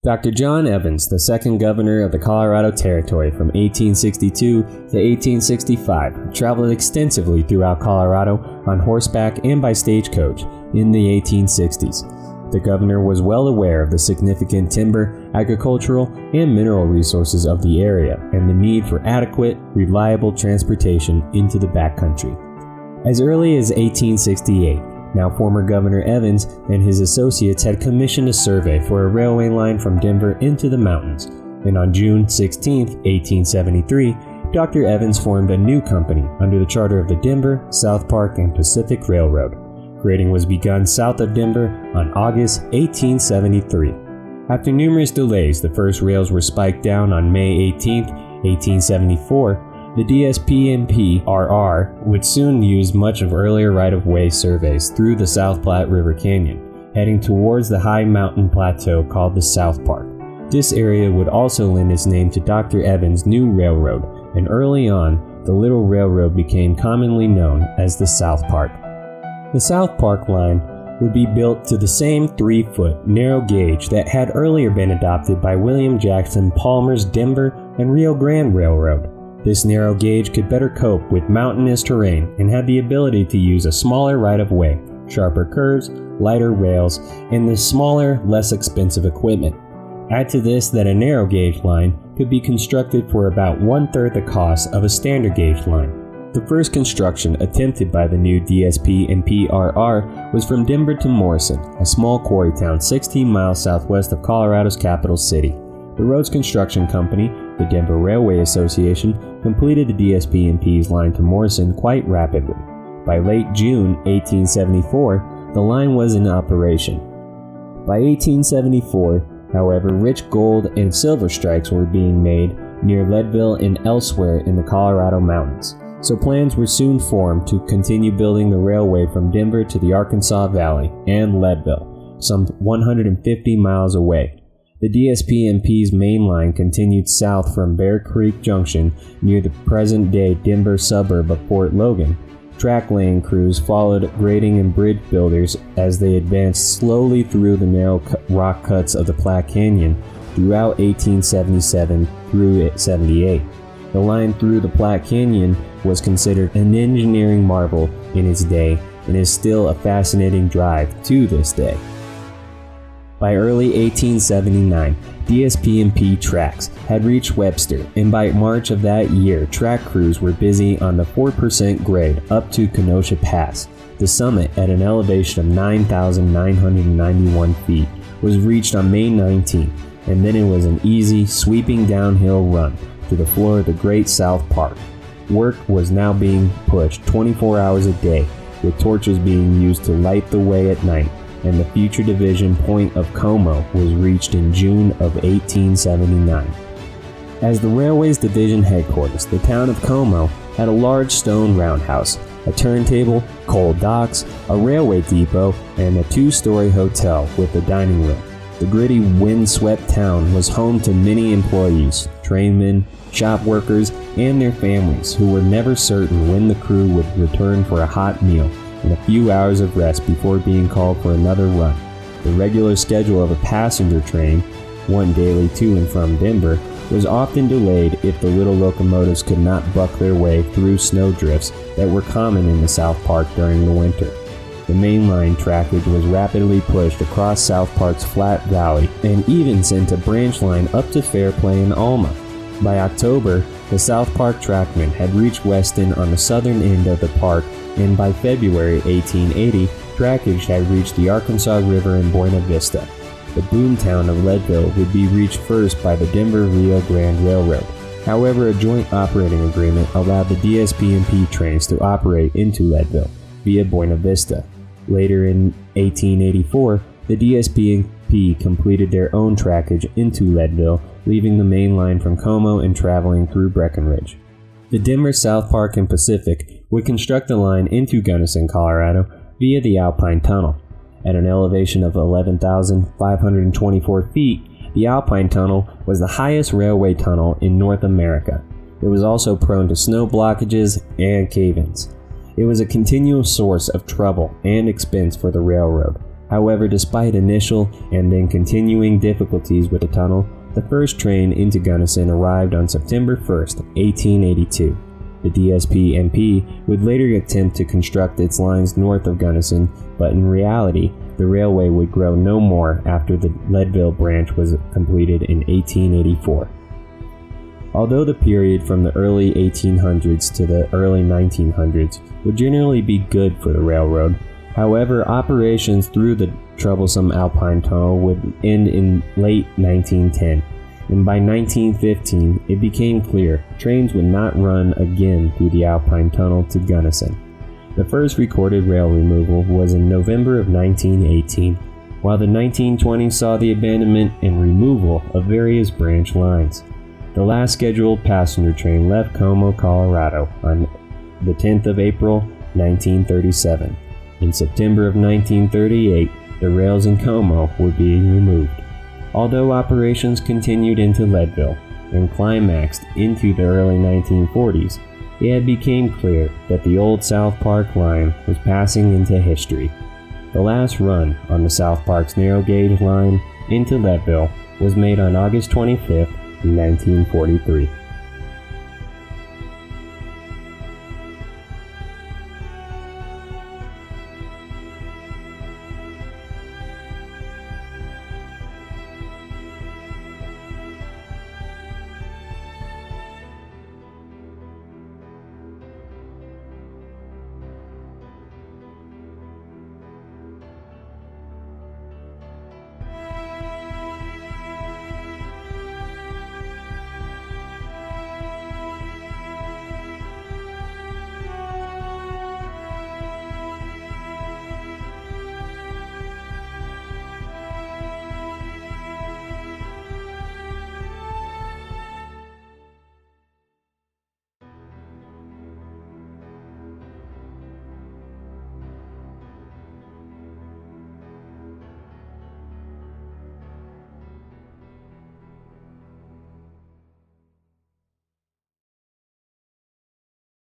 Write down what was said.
Dr. John Evans, the second governor of the Colorado Territory from 1862 to 1865, traveled extensively throughout Colorado on horseback and by stagecoach in the 1860s. The governor was well aware of the significant timber, agricultural, and mineral resources of the area and the need for adequate, reliable transportation into the backcountry. As early as 1868, now former Governor Evans and his associates had commissioned a survey for a railway line from Denver into the mountains, and on June 16, 1873, Dr. Evans formed a new company under the charter of the Denver, South Park, and Pacific Railroad. Grading was begun south of Denver on August 1873. After numerous delays, the first rails were spiked down on May 18, 1874. The DSP&P-RR would soon use much of earlier right-of-way surveys through the South Platte River Canyon, heading towards the high mountain plateau called the South Park. This area would also lend its name to Dr. Evans' new railroad, and early on, the Little Railroad became commonly known as the South Park. The South Park line would be built to the same 3-foot narrow gauge that had earlier been adopted by William Jackson Palmer's Denver and Rio Grande Railroad. This narrow gauge could better cope with mountainous terrain and had the ability to use a smaller right-of-way, sharper curves, lighter rails, and the smaller, less expensive equipment. Add to this that a narrow gauge line could be constructed for about 1/3 the cost of a standard gauge line. The first construction attempted by the new DSP and PRR was from Denver to Morrison, a small quarry town 16 miles southwest of Colorado's capital city. The road's construction company, the Denver Railway Association, completed the DSP&P's line to Morrison quite rapidly. By late June 1874, the line was in operation. By 1874, however, rich gold and silver strikes were being made near Leadville and elsewhere in the Colorado mountains, so plans were soon formed to continue building the railway from Denver to the Arkansas Valley and Leadville, some 150 miles away. The DSP&P's main line continued south from Bear Creek Junction near the present-day Denver suburb of Fort Logan. Track-laying crews followed grading and bridge builders as they advanced slowly through the narrow rock cuts of the Platte Canyon throughout 1877 through 78. The line through the Platte Canyon was considered an engineering marvel in its day and is still a fascinating drive to this day. By early 1879, DSP&P tracks had reached Webster, and by March of that year, track crews were busy on the 4% grade up to Kenosha Pass. The summit, at an elevation of 9,991 feet, was reached on May 19th, and then it was an easy, sweeping downhill run to the floor of the Great South Park. Work was now being pushed 24 hours a day, with torches being used to light the way at night, and the future division point of Como was reached in June of 1879. As the railway's division headquarters, the town of Como had a large stone roundhouse, a turntable, coal docks, a railway depot, and a 2-story hotel with a dining room. The gritty, wind-swept town was home to many employees, trainmen, shop workers, and their families who were never certain when the crew would return for a hot meal and a few hours of rest before being called for another run. The regular schedule of a passenger train, one daily to and from Denver, was often delayed if the little locomotives could not buck their way through snowdrifts that were common in the South Park during the winter. The mainline trackage was rapidly pushed across South Park's flat valley and even sent a branch line up to Fairplay and Alma. By October, the South Park trackmen had reached Weston on the southern end of the park, and by February 1880, trackage had reached the Arkansas River in Buena Vista. The boomtown of Leadville would be reached first by the Denver-Rio Grande Railroad. However, a joint operating agreement allowed the DSP&P trains to operate into Leadville via Buena Vista. Later in 1884, the DSP&P completed their own trackage into Leadville, leaving the main line from Como and traveling through Breckenridge. The Denver, South Park, and Pacific would construct the line into Gunnison, Colorado, via the Alpine Tunnel. At an elevation of 11,524 feet, the Alpine Tunnel was the highest railway tunnel in North America. It was also prone to snow blockages and cave-ins. It was a continual source of trouble and expense for the railroad. However, despite initial and then continuing difficulties with the tunnel, the first train into Gunnison arrived on September 1st, 1882. The DSP-MP would later attempt to construct its lines north of Gunnison, but in reality, the railway would grow no more after the Leadville branch was completed in 1884. Although the period from the early 1800s to the early 1900s would generally be good for the railroad, however, operations through the troublesome Alpine Tunnel would end in late 1910, and by 1915 it became clear trains would not run again through the Alpine Tunnel to Gunnison. The first recorded rail removal was in November of 1918, while the 1920s saw the abandonment and removal of various branch lines. The last scheduled passenger train left Como, Colorado on the 10th of April, 1937. In September of 1938, the rails in Como were being removed. Although operations continued into Leadville and climaxed into the early 1940s, it had become clear that the old South Park line was passing into history. The last run on the South Park's narrow gauge line into Leadville was made on August 25, 1943.